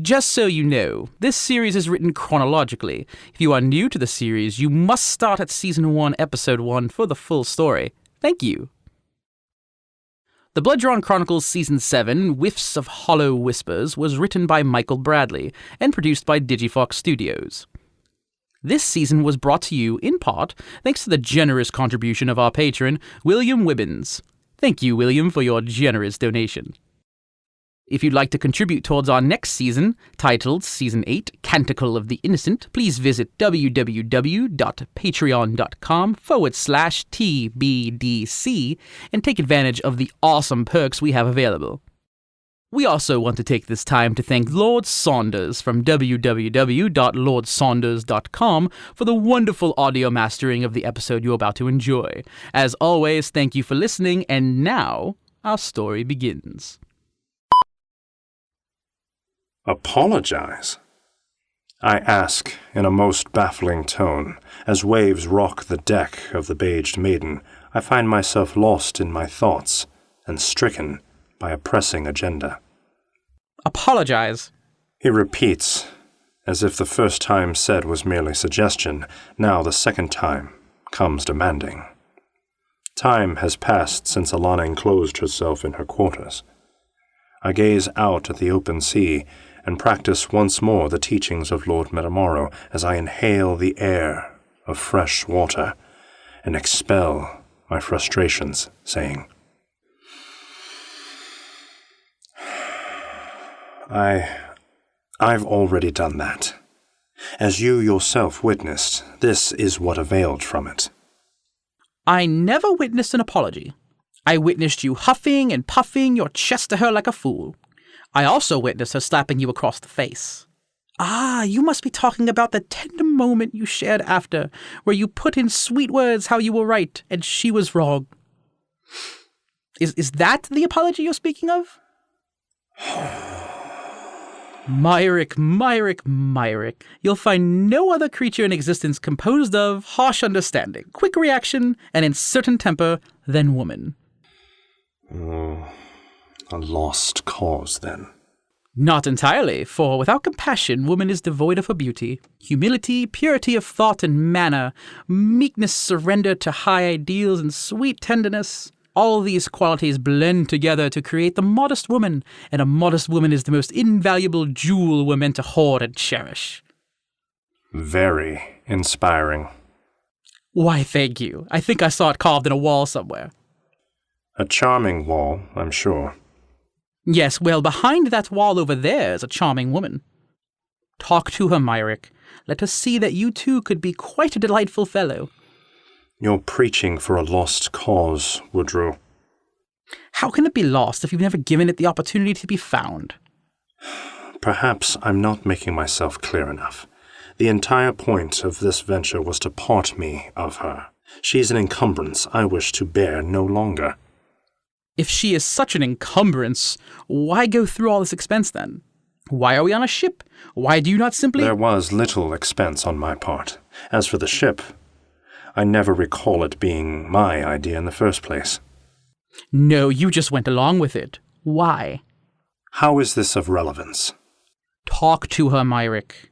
Just so you know, this series is written chronologically. If you are new to the series, you must start at Season 1, Episode 1 for the full story. Thank you. The Blood-Drawn Chronicles Season 7, Whiffs of Hollow Whispers, was written by Michael Bradley and produced by Digifox Studios. This season was brought to you, in part, thanks to the generous contribution of our patron, William Wibbins. Thank you, William, for your generous donation. If you'd like to contribute towards our next season, titled Season 8, Canticle of the Innocent, please visit www.patreon.com/TBDC and take advantage of the awesome perks we have available. We also want to take this time to thank Lord Saunders from www.lordsaunders.com for the wonderful audio mastering of the episode you're about to enjoy. As always, thank you for listening, and now our story begins. Apologize? I ask in a most baffling tone. As waves rock the deck of the Baged Maiden, I find myself lost in my thoughts and stricken by a pressing agenda. Apologize? He repeats, as if the first time said was merely suggestion. Now the second time comes demanding. Time has passed since Alana enclosed herself in her quarters. I gaze out at the open sea and practice once more the teachings of Lord Metamoro as I inhale the air of fresh water and expel my frustrations, saying, I've already done that. As you yourself witnessed, this is what availed from it. I never witnessed an apology. I witnessed you huffing and puffing your chest to her like a fool. I also witnessed her slapping you across the face. Ah, you must be talking about the tender moment you shared after, where you put in sweet words how you were right and she was wrong. Is that the apology you're speaking of? Myrick. You'll find no other creature in existence composed of harsh understanding, quick reaction, and uncertain temper than woman. A lost cause, then. Not entirely, for without compassion, woman is devoid of her beauty, humility, purity of thought and manner, meekness, surrender to high ideals, and sweet tenderness. All these qualities blend together to create the modest woman, and a modest woman is the most invaluable jewel we're meant to hoard and cherish. Very inspiring. Why, thank you. I think I saw it carved in a wall somewhere. A charming wall, I'm sure. Yes, well, behind that wall over there is a charming woman. Talk to her, Myrick. Let her see that you too could be quite a delightful fellow. You're preaching for a lost cause, Woodrow. How can it be lost if you've never given it the opportunity to be found? Perhaps I'm not making myself clear enough. The entire point of this venture was to part me of her. She's an encumbrance I wish to bear no longer. If she is such an encumbrance, why go through all this expense then? Why are we on a ship? Why do you not simply— There was little expense on my part. As for the ship, I never recall it being my idea in the first place. No, you just went along with it. Why? How is this of relevance? Talk to her, Myrick.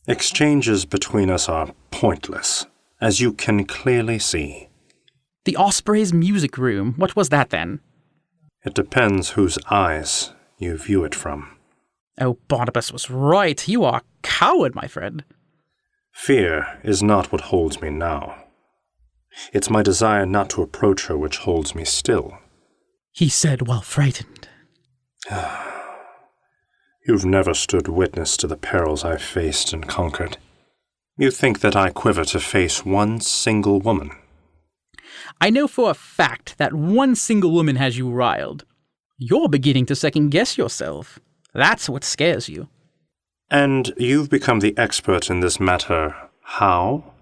Exchanges between us are pointless, as you can clearly see. The Osprey's music room, what was that then? It depends whose eyes you view it from. Oh, Barnabas was right. You are a coward, my friend. Fear is not what holds me now. It's my desire not to approach her which holds me still. He said while frightened. You've never stood witness to the perils I've faced and conquered. You think that I quiver to face one single woman. I know for a fact that one single woman has you riled. You're beginning to second-guess yourself. That's what scares you. And you've become the expert in this matter. How?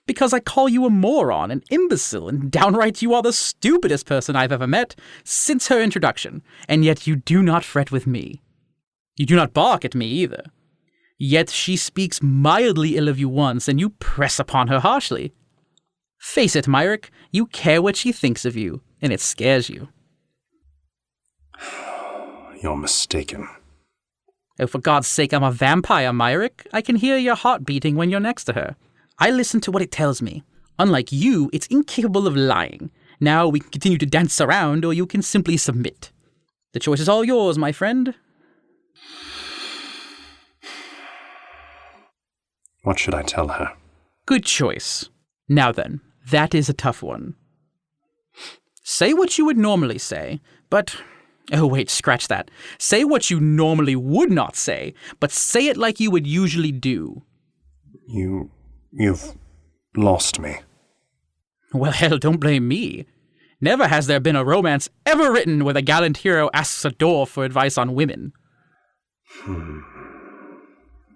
Because I call you a moron, an imbecile, and downright you are the stupidest person I've ever met since her introduction, and yet you do not fret with me. You do not bark at me either. Yet she speaks mildly ill of you once, and you press upon her harshly. Face it, Myrick, you care what she thinks of you, and it scares you. You're mistaken. Oh, for God's sake, I'm a vampire, Myrick. I can hear your heart beating when you're next to her. I listen to what it tells me. Unlike you, it's incapable of lying. Now we can continue to dance around, or you can simply submit. The choice is all yours, my friend. What should I tell her? Good choice. Now then, that is a tough one. Say what you would normally say, but... Oh, wait, scratch that. Say what you normally would not say, but say it like you would usually do. You've lost me. Well, hell, don't blame me. Never has there been a romance ever written where the gallant hero asks a dwarf for advice on women.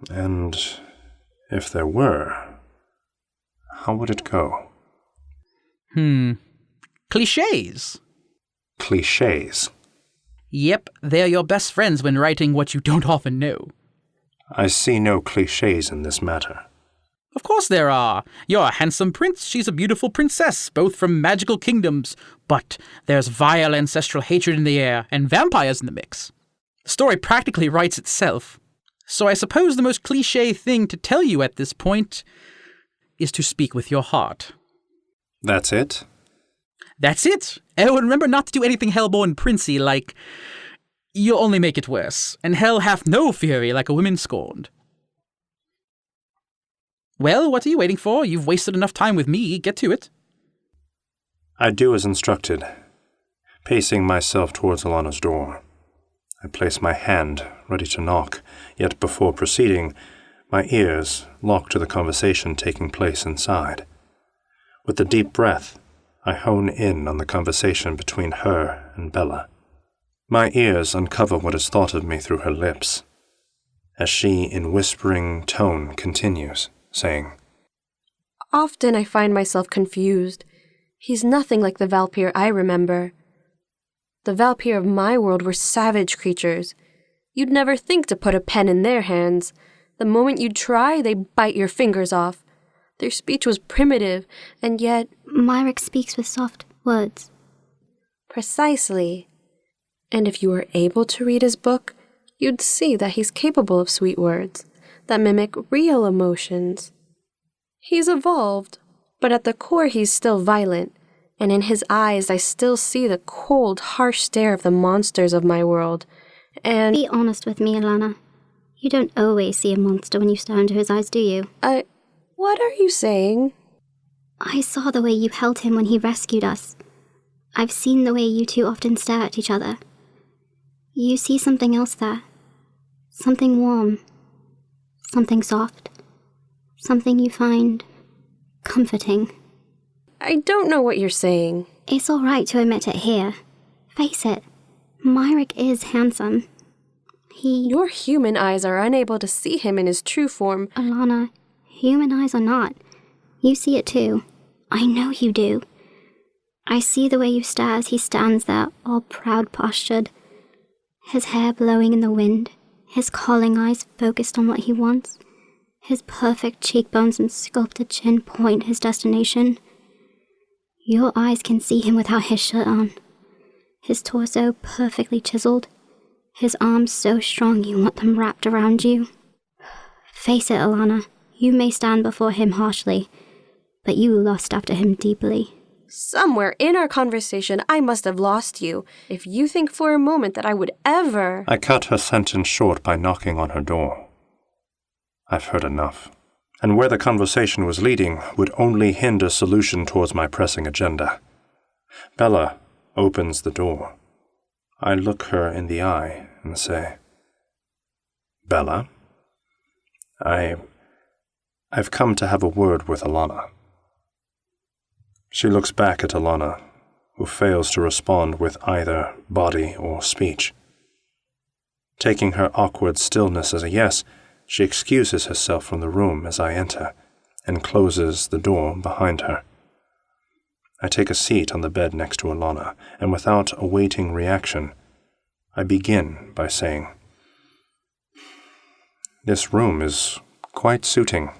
And if there were, how would it go? Clichés. Clichés. Yep, they're your best friends when writing what you don't often know. I see no clichés in this matter. Of course there are. You're a handsome prince, she's a beautiful princess, both from magical kingdoms. But there's vile ancestral hatred in the air, and vampires in the mix. The story practically writes itself. So I suppose the most cliché thing to tell you at this point is to speak with your heart. That's it? That's it. Oh, and remember not to do anything hellborn princey like... You'll only make it worse, and hell hath no fury like a woman scorned. Well, what are you waiting for? You've wasted enough time with me. Get to it. I do as instructed, pacing myself towards Alana's door. I place my hand, ready to knock, yet before proceeding, my ears lock to the conversation taking place inside. With a deep breath, I hone in on the conversation between her and Bella. My ears uncover what is thought of me through her lips, as she, in whispering tone, continues, saying, Often I find myself confused. He's nothing like the Valpyr I remember. The Valpyr of my world were savage creatures. You'd never think to put a pen in their hands. The moment you try, they bite your fingers off. Their speech was primitive, and yet... Myrick speaks with soft words. Precisely. And if you were able to read his book, you'd see that he's capable of sweet words that mimic real emotions. He's evolved, but at the core he's still violent, and in his eyes I still see the cold, harsh stare of the monsters of my world, and... Be honest with me, Alana. You don't always see a monster when you stare into his eyes, do you? What are you saying? I saw the way you held him when he rescued us. I've seen the way you two often stare at each other. You see something else there. Something warm. Something soft. Something you find comforting. I don't know what you're saying. It's all right to admit it here. Face it, Myrick is handsome. Your human eyes are unable to see him in his true form. Alana, human eyes are not. You see it too. I know you do. I see the way you stare as he stands there, all proud-postured. His hair blowing in the wind, his calling eyes focused on what he wants. His perfect cheekbones and sculpted chin point his destination. Your eyes can see him without his shirt on. His torso perfectly chiseled. His arms so strong you want them wrapped around you. Face it, Alana. You may stand before him harshly, but you lust after him deeply. Somewhere in our conversation, I must have lost you. If you think for a moment that I would ever... I cut her sentence short by knocking on her door. I've heard enough. And where the conversation was leading would only hinder solution towards my pressing agenda. Bella opens the door. I look her in the eye and say, Bella, I've come to have a word with Alana. She looks back at Alana, who fails to respond with either body or speech. Taking her awkward stillness as a yes, she excuses herself from the room as I enter, and closes the door behind her. I take a seat on the bed next to Alana, and without awaiting reaction, I begin by saying, This room is quite suiting.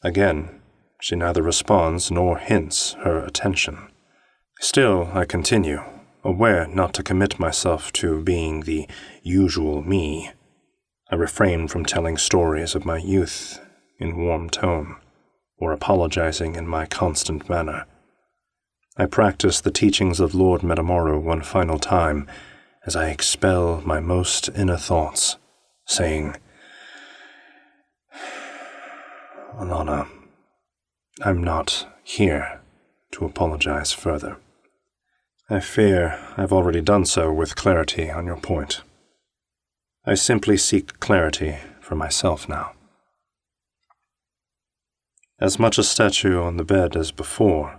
Again, she neither responds nor hints her attention. Still, I continue, aware not to commit myself to being the usual me, I refrain from telling stories of my youth in warm tone, or apologizing in my constant manner. I practice the teachings of Lord Metamoru one final time as I expel my most inner thoughts, saying, Alana, I'm not here to apologize further. I fear I've already done so with clarity on your point. I simply seek clarity for myself now. As much a statue on the bed as before,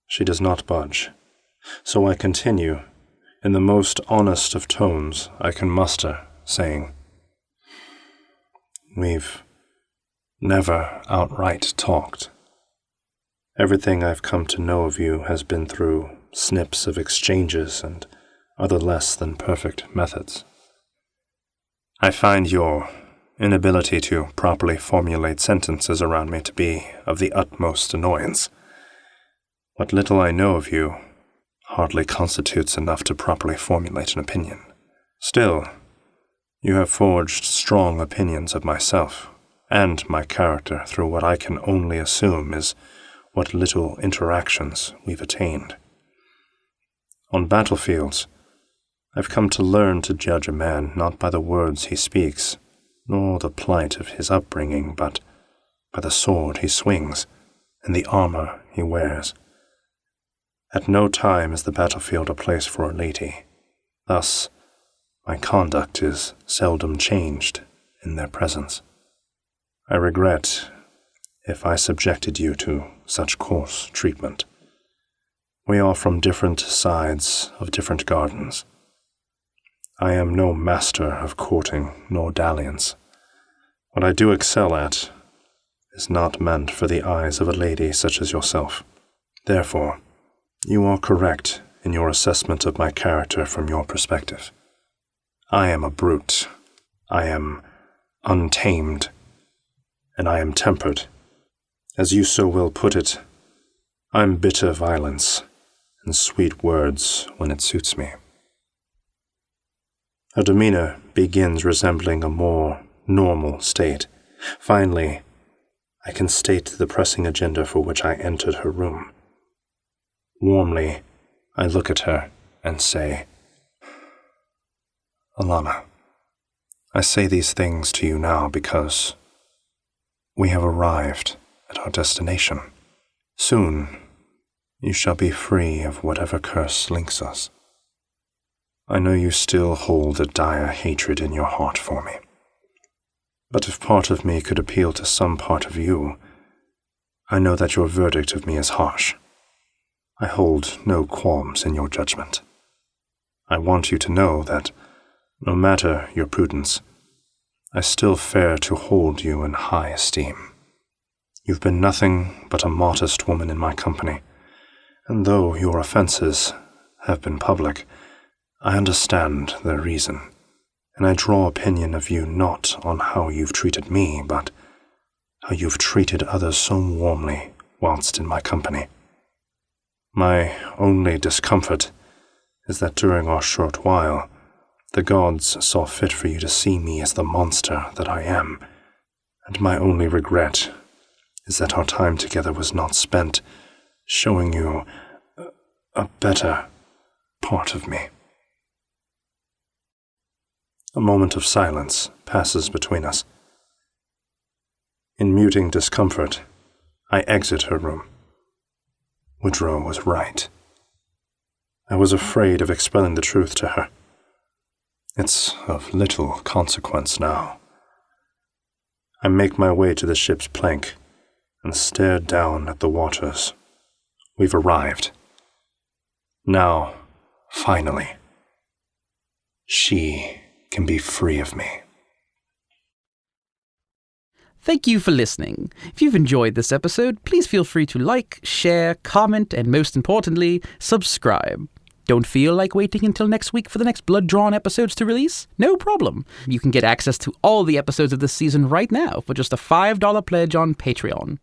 she does not budge, so I continue, in the most honest of tones I can muster, saying, We've never outright talked. Everything I've come to know of you has been through snips of exchanges and other less than perfect methods. I find your inability to properly formulate sentences around me to be of the utmost annoyance. What little I know of you hardly constitutes enough to properly formulate an opinion. Still, you have forged strong opinions of myself and my character through what I can only assume is what little interactions we've attained. On battlefields, I've come to learn to judge a man not by the words he speaks, nor the plight of his upbringing, but by the sword he swings and the armor he wears. At no time is the battlefield a place for a lady. Thus, my conduct is seldom changed in their presence. I regret if I subjected you to such coarse treatment. We are from different sides of different gardens. I am no master of courting nor dalliance. What I do excel at is not meant for the eyes of a lady such as yourself. Therefore, you are correct in your assessment of my character from your perspective. I am a brute. I am untamed. And I am tempered. As you so well put it, I'm bitter violence and sweet words when it suits me. Her demeanor begins resembling a more normal state. Finally, I can state the pressing agenda for which I entered her room. Warmly, I look at her and say, Alana, I say these things to you now because we have arrived at our destination. Soon, you shall be free of whatever curse links us. I know you still hold a dire hatred in your heart for me. But if part of me could appeal to some part of you, I know that your verdict of me is harsh. I hold no qualms in your judgment. I want you to know that, no matter your prudence, I still fare to hold you in high esteem. You've been nothing but a modest woman in my company, and though your offenses have been public, I understand their reason, and I draw opinion of you not on how you've treated me, but how you've treated others so warmly whilst in my company. My only discomfort is that during our short while, the gods saw fit for you to see me as the monster that I am, and my only regret is that our time together was not spent showing you a better part of me. A moment of silence passes between us. In muting discomfort, I exit her room. Woodrow was right. I was afraid of expelling the truth to her. It's of little consequence now. I make my way to the ship's plank and stare down at the waters. We've arrived. Now, finally, she can be free of me. Thank you for listening. If you've enjoyed this episode, please feel free to like, share, comment, and most importantly, subscribe. Don't feel like waiting until next week for the next Blood Drawn episodes to release? No problem. You can get access to all the episodes of this season right now for just a $5 pledge on Patreon.